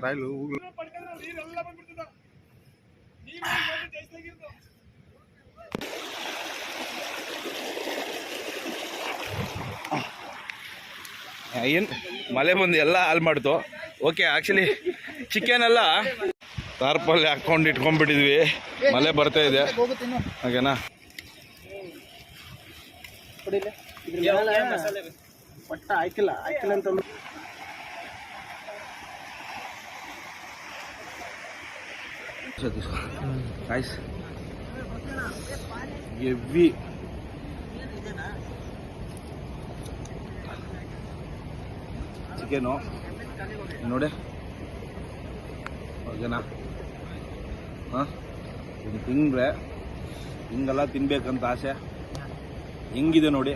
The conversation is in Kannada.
ರಾಯಲು ಏನು ಮಳೆ ಬಂದು ಎಲ್ಲ ಹಾಳು ಮಾಡ್ತು. ಓಕೆ, ಆ್ಯಕ್ಚುಲಿ ಚಿಕನ್ ಎಲ್ಲ ತಾರ್ಪಲ್ಲಿ ಹಾಕೊಂಡು ಇಟ್ಕೊಂಡ್ಬಿಟ್ಟಿದ್ವಿ, ಮಳೆ ಬರ್ತಾ ಇದೆ. ಹಾಗೇನಾ? ಒಟ್ಟ ಹಾಕಿಲ್ಲ ಅಂತ ಗೈಸ್, ಹೆವಿ ಚಿಕನು ನೋಡಿ. ಓಕೆನಾ? ಹಾಂ, ಇದು ತಿಂದರೆ ಹಿಂಗೆಲ್ಲ ತಿನ್ಬೇಕಂತ ಆಸೆ. ಹೆಂಗಿದೆ ನೋಡಿ.